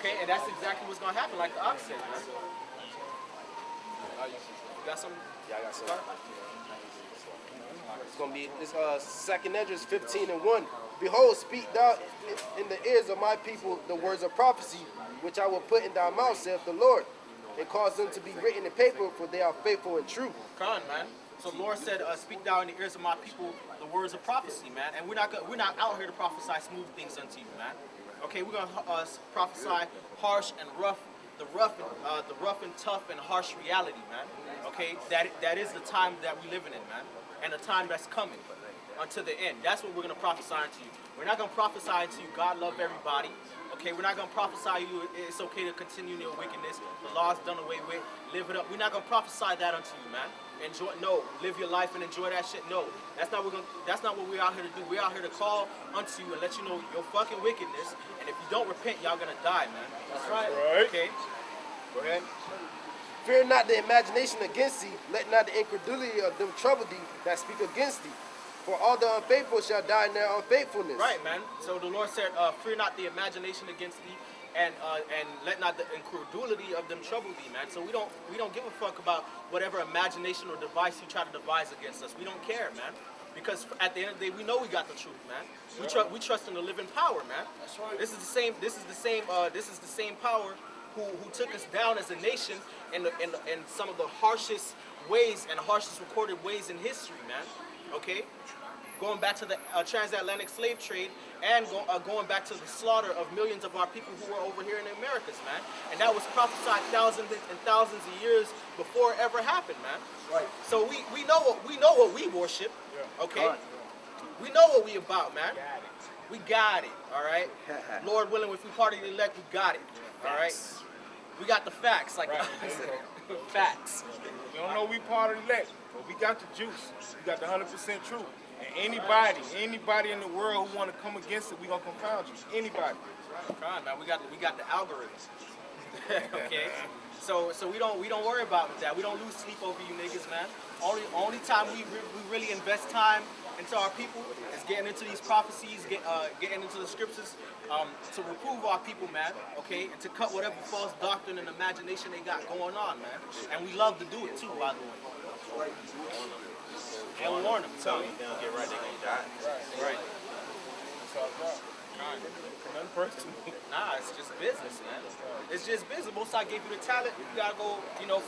Okay, and that's exactly what's going to happen, like the ox said, man. You got something? Yeah, I got something. It's gonna be this Second Esdras 15:1. Behold, speak thou in the ears of my people the words of prophecy, which I will put in thy mouth, saith the Lord, and cause them to be written in paper, for they are faithful and true. Come on, man. So the Lord said, speak thou in the ears of my people the words of prophecy, man. And we're not out here to prophesy smooth things unto you, man. Okay, we're gonna prophesy harsh and rough, the rough and tough and harsh reality, man. Okay, that is the time that we're living in, man, and the time that's coming until the end. That's what we're gonna prophesy unto you. We're not gonna prophesy unto you God love everybody. Okay, we're not gonna prophesy you it's okay to continue in your wickedness. The law's done away with. Live it up. We're not gonna prophesy that unto you, man. Live your life and enjoy that shit. No, that's not what we're out here to do. We're out here to call unto you and let you know your fucking wickedness. And if you don't repent, y'all gonna die, man. That's right. Okay. Go ahead. Fear not the imagination against thee, let not the incredulity of them trouble thee that speak against thee. For all the unfaithful shall die in their unfaithfulness. Right, man. So the Lord said, fear not the imagination against thee, and let not the incredulity of them trouble thee, man. So we don't give a fuck about whatever imagination or device you try to devise against us. We don't care, man. Because at the end of the day, we know we got the truth, man. We trust in the living power, man. That's right. This is the same power who took us down as a nation in some of the harshest ways and harshest recorded ways in history, man. Okay, going back to the transatlantic slave trade and going back to the slaughter of millions of our people who were over here in the Americas, man. And that was prophesied thousands and thousands of years before it ever happened, man. Right. So we know what we worship. Yeah. Okay, we know what we about, man. We got it. All right. Lord willing, if we part of the elect, we got it. All right. We got the facts, like Right. facts. We don't know we part of the elect, but we got the juice. We got the 100% truth. And anybody in the world who want to come against it, we gonna confound you. Anybody. Come on, man. We got the algorithms. Okay. So we don't worry about that. We don't lose sleep over you niggas, man. Only time we really invest time into our people is getting into these prophecies, getting into the scriptures, to reprove our people, man. Okay, and to cut whatever false doctrine and imagination they got going on, man. And we love to do it too, by the way. And warn them. Tell them if they don't get right, they're gonna die. Right. That's all about. Nothing personal. Nah, it's just business, man. It's just business. Most I gave you the talent, you gotta go,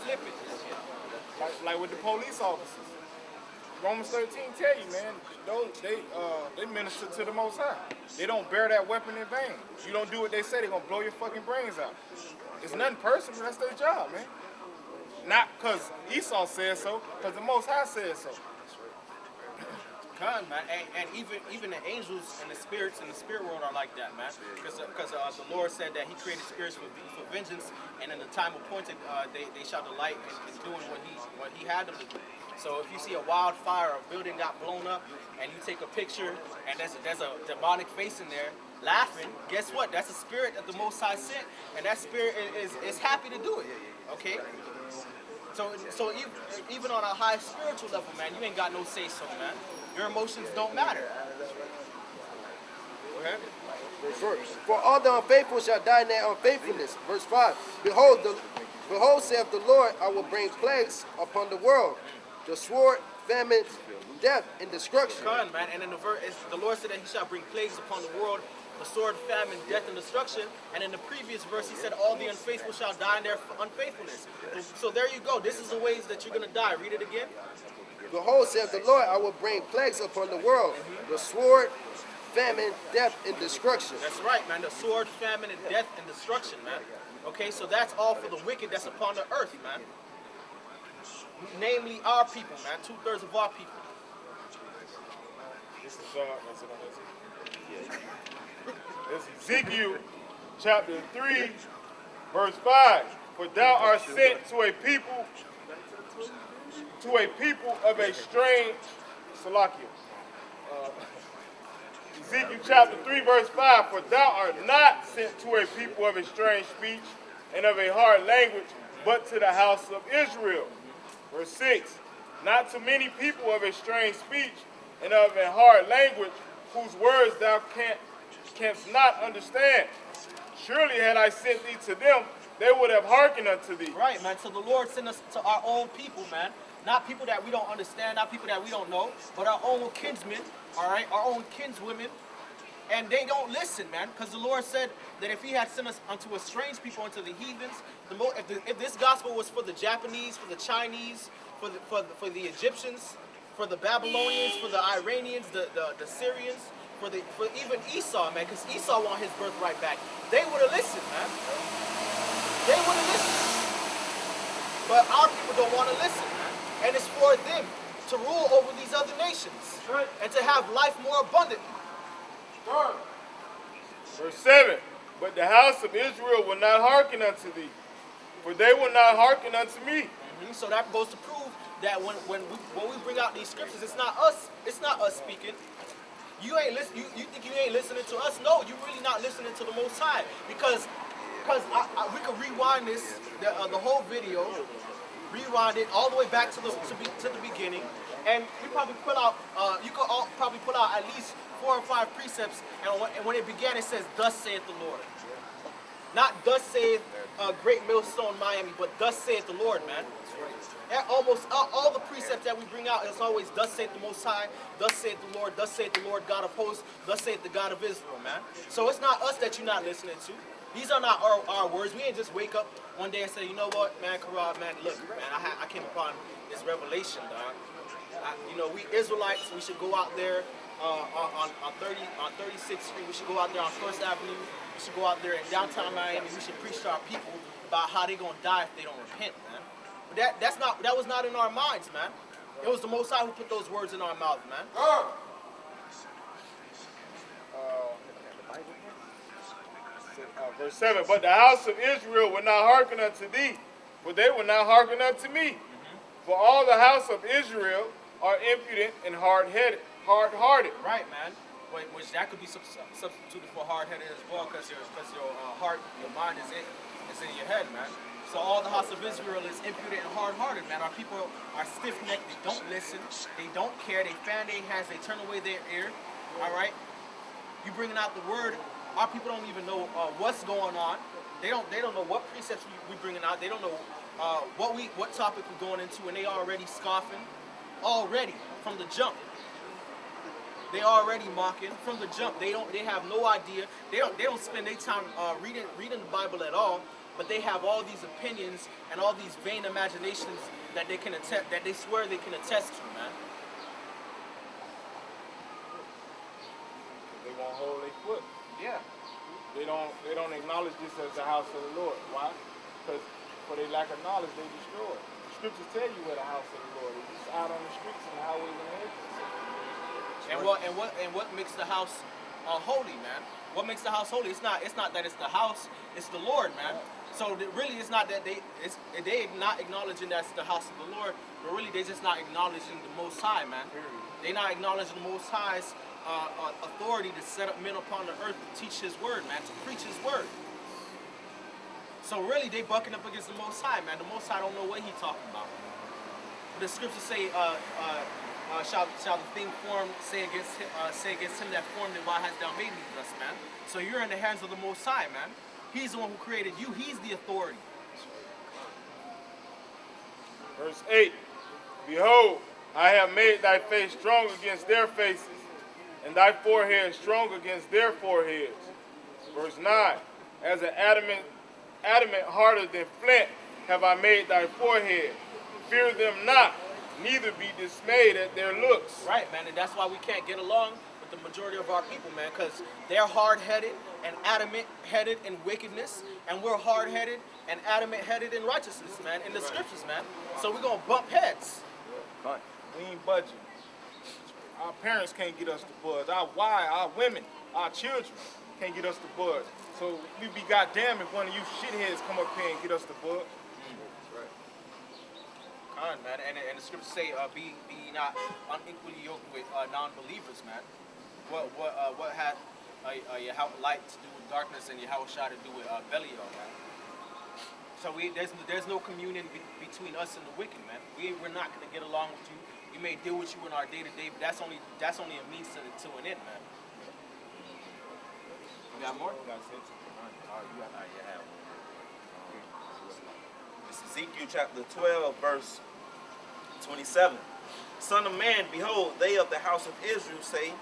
flip it. Like with the police officers. Romans 13 tell you, man, they minister to the Most High. They don't bear that weapon in vain. You don't do what they say, they're gonna blow your fucking brains out. It's nothing personal, that's their job, man. Not because Esau said so, because the Most High said so. Man, and even the angels and the spirits in the spirit world are like that, man. Because the Lord said that He created spirits for vengeance, and in the time appointed, they shall delight in doing what He had them to do. So if you see a wildfire, a building got blown up, and you take a picture, and there's a demonic face in there laughing, guess what? That's a spirit that the Most High sent, and that spirit is happy to do it. Okay. So even on a high spiritual level, man, you ain't got no say so, man. Your emotions don't matter. Go ahead. Verse 4. For all the unfaithful shall die in their unfaithfulness. Verse 5. Behold, saith the Lord, I will bring plagues upon the world, the sword, famine, death, and destruction. Come on, man. And in the Lord said that He shall bring plagues upon the world, the sword, famine, death, and destruction. And in the previous verse, He said, all the unfaithful shall die in their unfaithfulness. So there you go. This is the ways that you're going to die. Read it again. Behold, saith the Lord, I will bring plagues upon the world, the sword, famine, death, and destruction. That's right, man. The sword, famine, and death, and destruction, man. Okay, so that's all for the wicked that's upon the earth, man. Namely, our people, man. 2/3 of our people. This is Ezekiel chapter 3, verse 5. For thou art sent to a people of a strange Salakia. Ezekiel chapter 3, verse 5. For thou art not sent to a people of a strange speech and of a hard language, but to the house of Israel. Verse 6. Not to many people of a strange speech and of a hard language, whose words thou canst not understand. Surely had I sent thee to them, they would have hearkened unto thee. Right, man. So the Lord sent us to our own people, man. Not people that we don't understand, not people that we don't know, but our own kinsmen, all right, our own kinswomen. And they don't listen, man, because the Lord said that if he had sent us unto a strange people, unto the heathens, if this gospel was for the Japanese, for the Chinese, for the Egyptians, for the Babylonians, for the Iranians, the Syrians, for even Esau, man, because Esau want his birthright back, they would have listened, man. They would have listened. But our people don't want to listen, man. And it's for them to rule over these other nations and to have life more abundantly. Verse 7, but the house of Israel will not hearken unto thee, for they will not hearken unto me. So that goes to prove that when we bring out these scriptures, it's not us speaking. You ain't listen. You think you ain't listening to us? No, you really not listening to the Most High, because we could rewind this the whole video, rewind it all the way back to the beginning, and we probably pull out probably pull out at least 4 or 5 precepts, and when it began, it says, "Thus saith the Lord." Not "Thus saith Great Millstone Miami," but "Thus saith the Lord," man. And almost all the precepts that we bring out is always "Thus saith the Most High," "Thus saith the Lord," "Thus saith the Lord God of hosts," "Thus saith the God of Israel," man. So it's not us that you're not listening to. These are not our words. We ain't just wake up one day and say, you know what, man, Karad, man, look, man, I came upon this revelation, dog. We Israelites, we should go out there on 36th Street. We should go out there on First Avenue. We should go out there in downtown Miami. We should preach to our people about how they're gonna die if they don't repent, man. But that was not in our minds, man. It was the Most High who put those words in our mouth, man. Verse 7, but the house of Israel will not hearken unto thee, for they will not hearken unto me. For all the house of Israel are impudent and hard-hearted. Right, man. Which that could be substituted for hard-headed as well, because your heart, your mind is in your head, man. So all the house of Israel is impudent and hard-hearted, man. Our people are stiff-necked. They don't listen. They don't care. They fan their hands. They turn away their ear. All right. You bringing out the word. Our people don't even know what's going on. They don't know what precepts we bringing out. They don't know what topic we're going into, and they already scoffing, already from the jump. They already mocking from the jump. They have no idea. They don't spend their time reading the Bible at all. But they have all these opinions and all these vain imaginations that they swear they can attest to, man. They won't hold their foot. Yeah. They don't acknowledge this as the house of the Lord. Why? Because for their lack of knowledge, they destroy it. The scriptures tell you where the house of the Lord is. It's out on the streets and the highways and hedges. And what makes the house holy, man? What makes the house holy? It's not that it's the house, it's the Lord, man. So really, it's not that they not acknowledging that's the house of the Lord, but really they just not acknowledging the Most High, man. They not acknowledging the Most High's authority to set up men upon the earth to teach His word, man, to preach His word. So really, they bucking up against the Most High, man. The Most High don't know what He talking about. But the scriptures say, shall the thing formed say against him that formed it? Why hast thou made me thus, man? So you're in the hands of the Most High, man. He's the one who created you. He's the authority. Verse 8, behold, I have made thy face strong against their faces, and thy forehead strong against their foreheads. Verse 9, as an adamant harder than flint have I made thy forehead. Fear them not, neither be dismayed at their looks. Right, man, and that's why we can't get along with the majority of our people, man, because they're hard-headed and adamant-headed in wickedness, and we're hard-headed and adamant-headed in righteousness, man, in the scriptures, man. So we're going to bump heads. We ain't budging. Our parents can't get us to budge. Our women, our children can't get us to budge. So we be goddamn if one of you shitheads come up here and get us to budge. Man, and the scriptures say, be not unequally yoked with non-believers, man. What had light to do with darkness and Yahushua to do with Belial, man? So there's no communion between us and the wicked, man. We're not gonna get along with you. We may deal with you in our day-to-day, but that's only a means to an end, man. You got more? That's it. It's Ezekiel chapter 12, verse 27. Son of man, behold, they of the house of Israel say,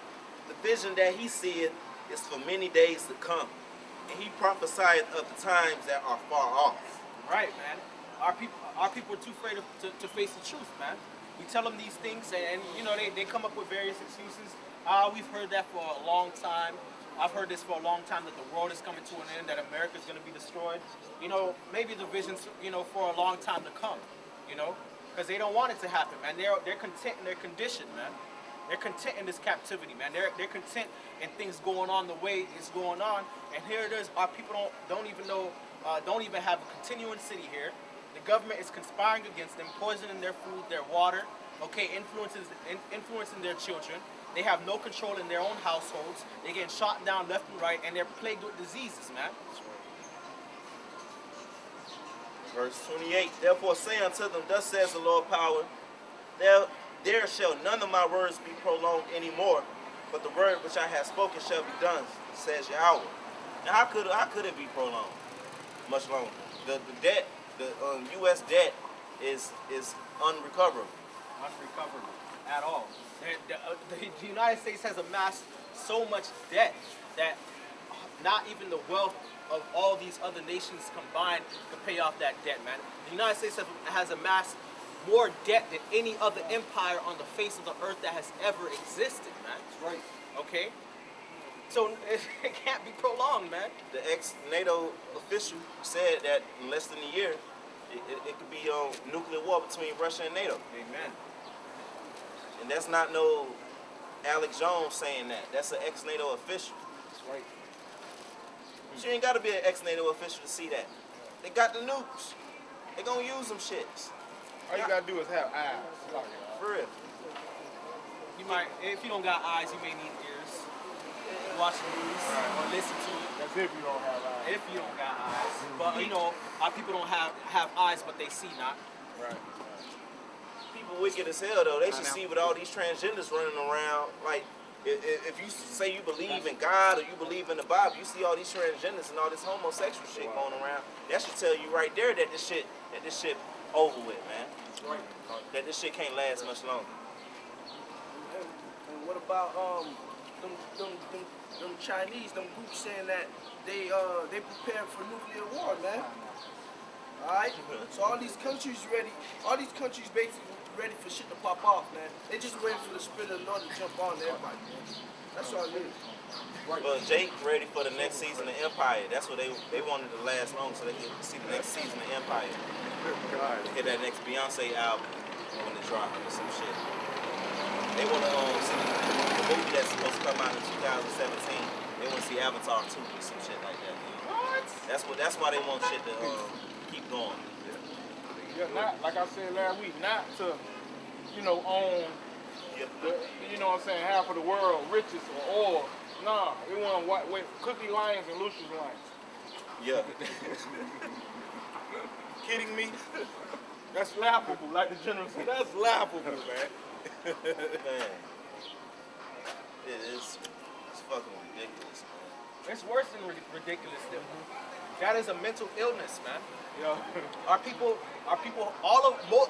the vision that he seeth is for many days to come. And he prophesied of the times that are far off. Right, man. Our people are too afraid to face the truth, man. We tell them these things, and you know they come up with various excuses. We've heard that for a long time. I've heard this for a long time, that the world is coming to an end, that America is going to be destroyed. You know, maybe the vision's, you know, for a long time to come. You know, because they don't want it to happen, man. They're content in their condition, man. They're content in this captivity, man. They're content in things going on the way it's going on. And here it is. Our people don't even know, don't even have a continuing city here. The government is conspiring against them, poisoning their food, their water, okay, influencing their children. They have no control in their own households. They're getting shot down left and right, and they're plagued with diseases, man. Verse 28, therefore say unto them, thus says the Lord power, there shall none of my words be prolonged anymore, but the word which I have spoken shall be done, says Yahweh. Now how could it be prolonged much longer? The debt, the U.S. debt is unrecoverable. Unrecoverable at all. The United States has amassed so much debt that not even the wealth of all these other nations combined can pay off that debt, man. The United States has amassed more debt than any other empire on the face of the earth that has ever existed, man. That's right. Okay? So it can't be prolonged, man. The ex-NATO official said that in less than a year, it could be nuclear war between Russia and NATO. Amen. And that's not no Alex Jones saying that. That's an ex-NATO official. That's right. You ain't got to be an ex-NATO official to see that. They got the nukes. They gonna use them shits. All you gotta do is have eyes. For real. You might, if you don't got eyes, you may need ears. Watch the news or listen to it. That's if you don't have eyes. If you don't got eyes. But you know, our people don't have eyes, but they see not. Right. People wicked as hell though. They should see with all these transgenders running around. Like, if you say you believe in God or you believe in the Bible, you see all these transgenders and all this homosexual shit going around. That should tell you right there that this shit over with, man. Right. That this shit can't last much longer. And what about them Chinese, them groups saying that they prepared for nuclear war, man? All right. So all these countries basically ready for shit to pop off, man. They just waiting for the spirit of the Lord to jump on everybody, man. That's all it is. Well, Jake ready for the next season of Empire. That's what they wanted to last long so they could see the next season of Empire. Hit that next Beyonce album when it dropped or some shit. They want to see the movie that's supposed to come out in 2017. They want to see Avatar 2 or some shit like that. What? That's why they want shit to keep going. Yeah, not like I said last week, not to, you know, own the, you know what I'm saying, half of the world, riches or oil. Nah, we want to Cookie Lions and Lucius Lions. Yeah. Kidding me? That's laughable, like the general said. That's laughable, man. Man. It's fucking ridiculous, man. It's worse than ridiculous. That is a mental illness, man. Yeah. Our people,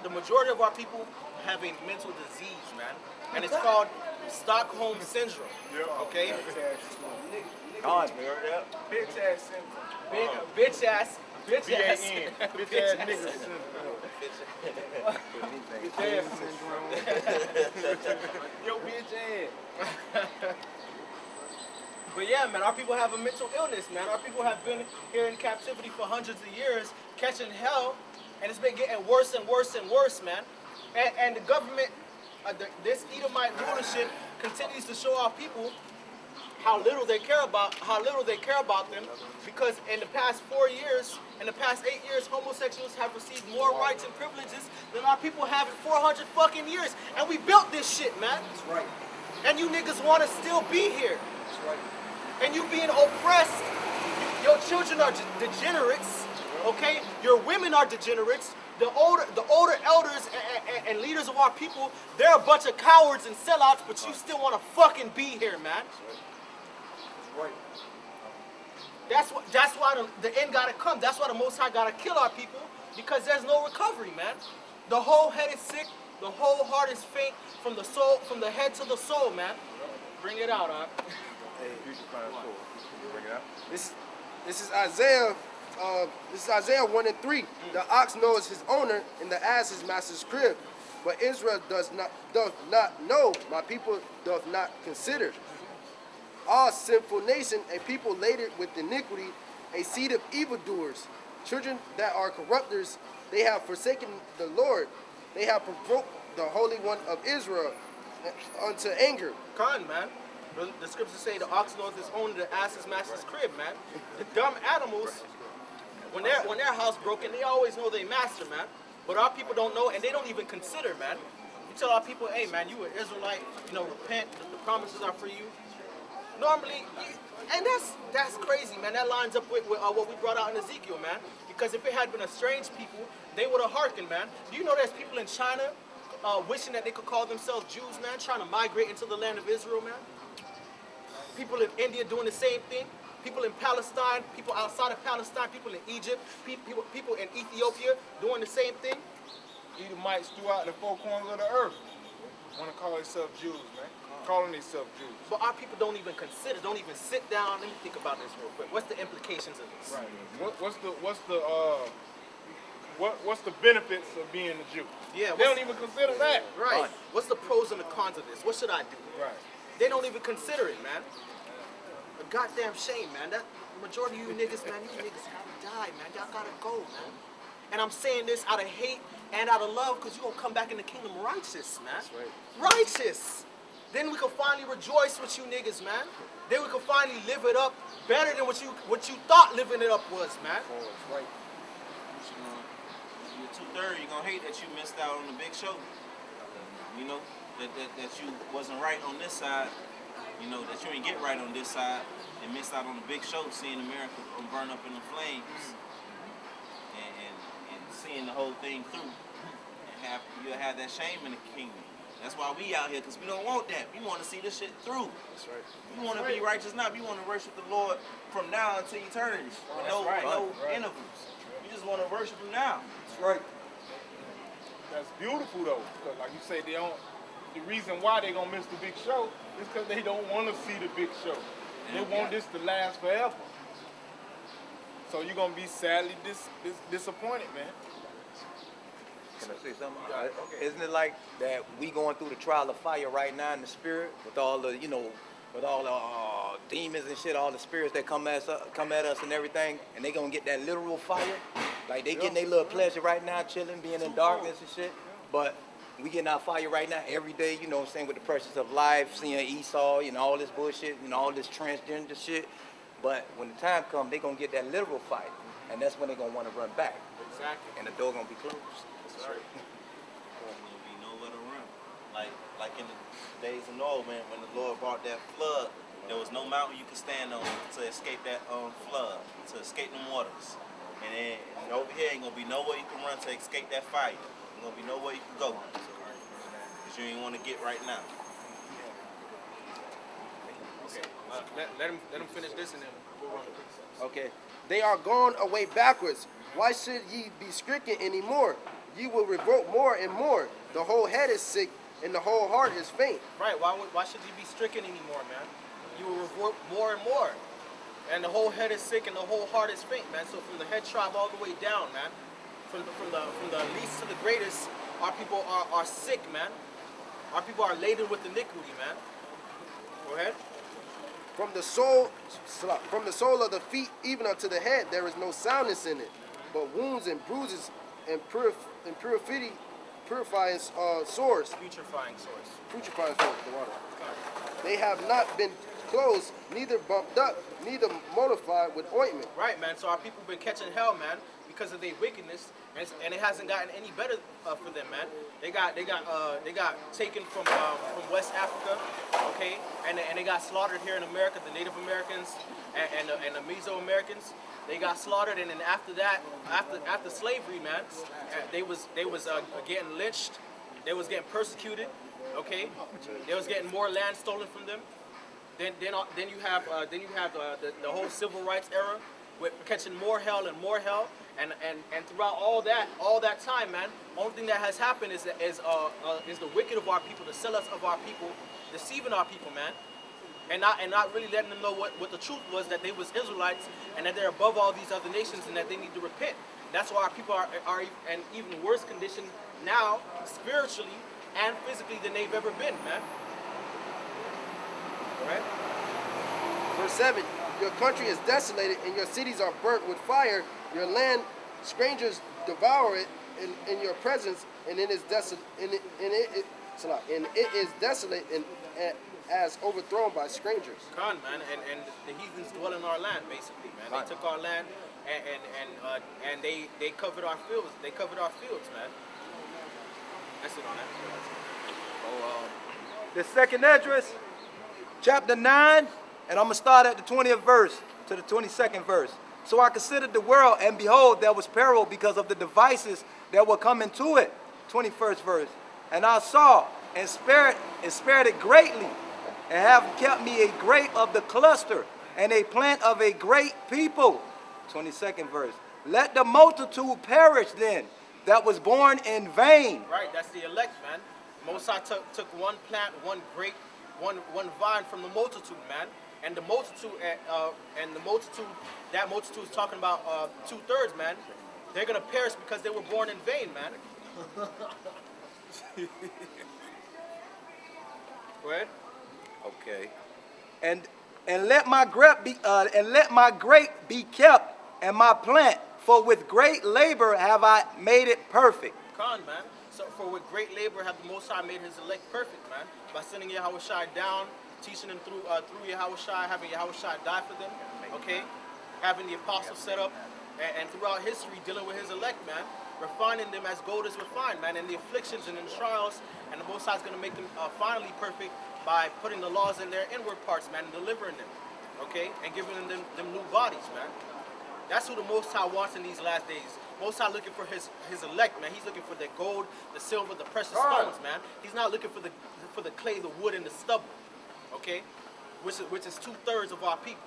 the majority of our people have a mental disease, man, and it's called Stockholm syndrome. Yeah. Okay. God, you heard that? Bitch ass syndrome. Bitch ass. B-A-N. Bitch ass nigga syndrome. Bitch ass syndrome. Yo, bitch ass. But yeah, man, our people have a mental illness, man. Our people have been here in captivity for hundreds of years, catching hell, and it's been getting worse and worse and worse, man. And the government, this Edomite rulership, continues to show our people how little they care about them, because in the past 4 years, in the past 8 years, homosexuals have received more rights and privileges than our people have in 400 fucking years, and we built this shit, man. That's right. And you niggas want to still be here. That's right. And you being oppressed. Your children are degenerates, okay? Your women are degenerates. The older elders and leaders of our people, they're a bunch of cowards and sellouts, but you still want to fucking be here, man. That's right. That's why the end gotta come. That's why the Most High gotta kill our people, because there's no recovery, man. The whole head is sick, the whole heart is faint, from the soul, from the head to the soul, man. Bring it out, huh? This is Isaiah. This is Isaiah 1 and 3. The ox knows his owner, and the ass his master's crib. But Israel does not know. My people doth not consider. All sinful nation, a people laden with iniquity, a seed of evildoers, children that are corrupters. They have forsaken the Lord. They have provoked the Holy One of Israel unto anger. Con, man. The scriptures say the ox knows his owner, the ass his master's crib, man. The dumb animals, when their house broken, they always know their master, man. But our people don't know, and they don't even consider, man. You tell our people, hey, man, you an Israelite, repent. The promises are for you. Normally, and that's crazy, man. That lines up with what we brought out in Ezekiel, man. Because if it had been a strange people, they would have hearkened, man. Do you know there's people in China wishing that they could call themselves Jews, man, trying to migrate into the land of Israel, man? People in India doing the same thing. People in Palestine, people outside of Palestine, people in Egypt, people in Ethiopia doing the same thing. Edomites throughout the four corners of the earth want to call themselves Jews, man. Calling themselves Jews. But our people don't even consider, don't even sit down. Let me think about this real quick. What's the implications of this? Right. What's the benefits of being a Jew? Yeah. They don't even consider that. Right. What's the pros and the cons of this? What should I do? Right. They don't even consider it, man. A goddamn shame, man. That majority of you niggas, man, you niggas gotta die, man. Y'all gotta go, man. And I'm saying this out of hate and out of love, because you're gonna come back in the kingdom righteous, man. That's right. Righteous. Then we can finally rejoice with you niggas, man. Then we can finally live it up better than what you thought living it up was, man. Right. You're 2/3. You're gonna hate that you missed out on the big show. That you wasn't right on this side. That you ain't get right on this side and missed out on the big show, seeing America burn up in the flames and seeing the whole thing through. And you'll have that shame in the kingdom. That's why we out here, because we don't want that. We want to see this shit through. That's right. We want to be righteous now. We want to worship the Lord from now until eternity. With no intervals. We just want to worship him now. That's right. That's beautiful though, because like you say, the reason why they gonna miss the big show is because they don't want to see the big show. They want this to last forever. So you're gonna be sadly disappointed, man. Can I say something? Isn't it like that we going through the trial of fire right now in the spirit with all the, with all the demons and shit, all the spirits that come at us and everything, and they gonna get that literal fire? Like they getting their little pleasure right now, chilling, being in darkness and shit. But we getting our fire right now every day, you know what I'm saying, with the pressures of life, seeing Esau, all this bullshit, all this transgender shit. But when the time comes, they gonna get that literal fire, and that's when they gonna want to run back. Exactly. And the door gonna be closed. There's gonna be nowhere to run. Like in the days of Noah, man, when the Lord brought that flood, there was no mountain you could stand on to escape that flood, to escape them waters. And over here ain't gonna be nowhere you can run to escape that fire. Ain't gonna be nowhere you can go. Because you ain't want to get right now. Okay. Let him finish this and then we'll run. Okay. They are gone away backwards. Why should ye be stricken anymore? Ye will revolt more and more. The whole head is sick and the whole heart is faint. Right. Why should you be stricken anymore, man? You will revolt more and more. And the whole head is sick and the whole heart is faint, man. So from the head tribe all the way down, man, from the least to the greatest, our people are sick, man. Our people are laden with iniquity, man. Go ahead. From the sole of the feet even unto the head, there is no soundness in it, but wounds and bruises and purifying sores. Putrefying sores. Putrefying sores, the water. They have not been closed, neither bumped up, neither mollified with ointment. Right, man. So our people been catching hell, man, because of their wickedness, and it hasn't gotten any better for them, man. They got taken from West Africa, okay, and they got slaughtered here in America. The Native Americans and the Mesoamericans, they got slaughtered, and then after that, after slavery, man, they was getting lynched, they was getting persecuted, okay, they was getting more land stolen from them. Then you have the whole civil rights era, with catching more hell and more hell, and throughout all that time, man, only thing that has happened is the wicked of our people, the zealots of our people, deceiving our people, man, and not really letting them know what the truth was, that they was Israelites and that they're above all these other nations and that they need to repent. That's why our people are in even worse condition now, spiritually and physically, than they've ever been, man. All right? Verse 7, your country is desolated and your cities are burnt with fire. Your land, strangers devour it in your presence, and it is desolate, and it is desolate and as overthrown by strangers. Con, man, and the heathens dwell in our land, basically, man. They took our land and they covered our fields. They covered our fields, man. That's it on that. The second Esdras, chapter 9, and I'm going to start at the 20th verse to the 22nd verse. So I considered the world, and behold, there was peril because of the devices that were coming to it. 21st verse. And I saw and spared it greatly, and have kept me a grape of the cluster, and a plant of a great people. 22nd verse. Let the multitude perish then, that was born in vain. Right, that's the elect, man. Most High took one plant, one grape, one vine from the multitude, man. And the multitude, that multitude is talking about 2/3, man. They're gonna perish because they were born in vain, man. Go ahead. Okay. And let my grape be kept, and my plant, for with great labor have I made it perfect. Con, man. So for with great labor have the Most High made his elect perfect, man. By sending Yahushua down, teaching them through Yahushua, having Yahushua die for them, okay? Having the apostles set up, and throughout history dealing with his elect, man. Refining them as gold is refined, man. And the afflictions and the trials, and the Most High is going to make them finally perfect by putting the laws in their inward parts, man, and delivering them, okay? And giving them new bodies, man. That's who the Most High wants in these last days. Most High looking for his elect, man. He's looking for the gold, the silver, the precious stones, man. He's not looking for the clay, the wood, and the stubble, okay? Which is 2/3 of our people.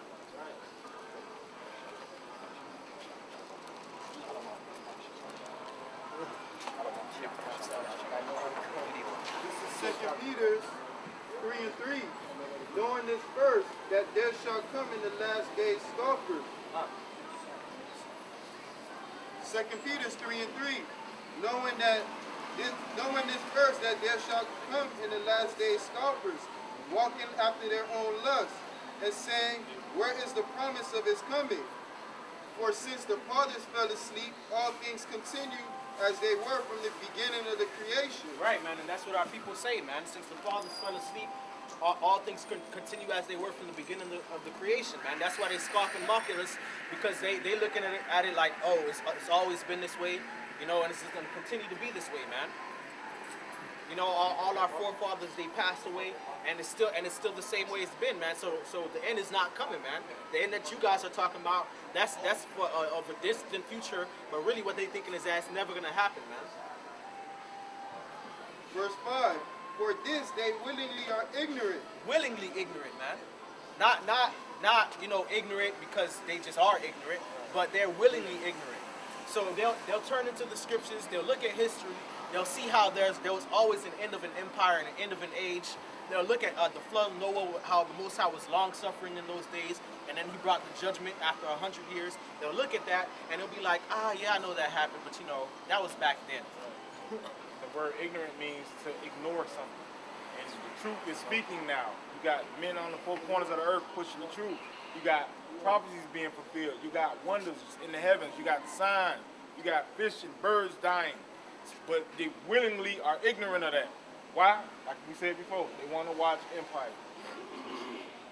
This is 2 Peter 3:3. Knowing this first, that there shall come in the last days scoffers. 2 Peter 3:3. Knowing this first, that there shall come in the last days scoffers, walking after their own lusts, and saying, where is the promise of his coming? For since the fathers fell asleep, all things continue as they were from the beginning of the creation. Right, man, and that's what our people say, man. Since the fathers fell asleep, all things continue as they were from the beginning of the creation, man. That's why they scoff and mock at us, because they looking at it like, oh, it's always been this way, you know, and it's just going to continue to be this way, man. You know, all our forefathers, they passed away, and it's still the same way it's been, man. So the end is not coming, man. The end that you guys are talking about, that's for of a distant future, but really what they thinking is that it's never gonna happen, man. Verse 5. For this they willingly are ignorant. Willingly ignorant, man. Not you know, ignorant because they just are ignorant, but they're willingly ignorant. So they'll turn into the scriptures, they'll look at history, they'll see how there was always an end of an empire and an end of an age. They'll look at the flood of Noah, how the Most High was long-suffering in those days, and then he brought the judgment after 100 years. They'll look at that, and they'll be like, yeah, I know that happened, but you know, that was back then. The word ignorant means to ignore something. And the truth is speaking now. You got men on the four corners of the earth pushing the truth. You got prophecies being fulfilled. You got wonders in the heavens. You got signs. You got fish and birds dying. But they willingly are ignorant of that. Why? Like we said before, they want to watch empire.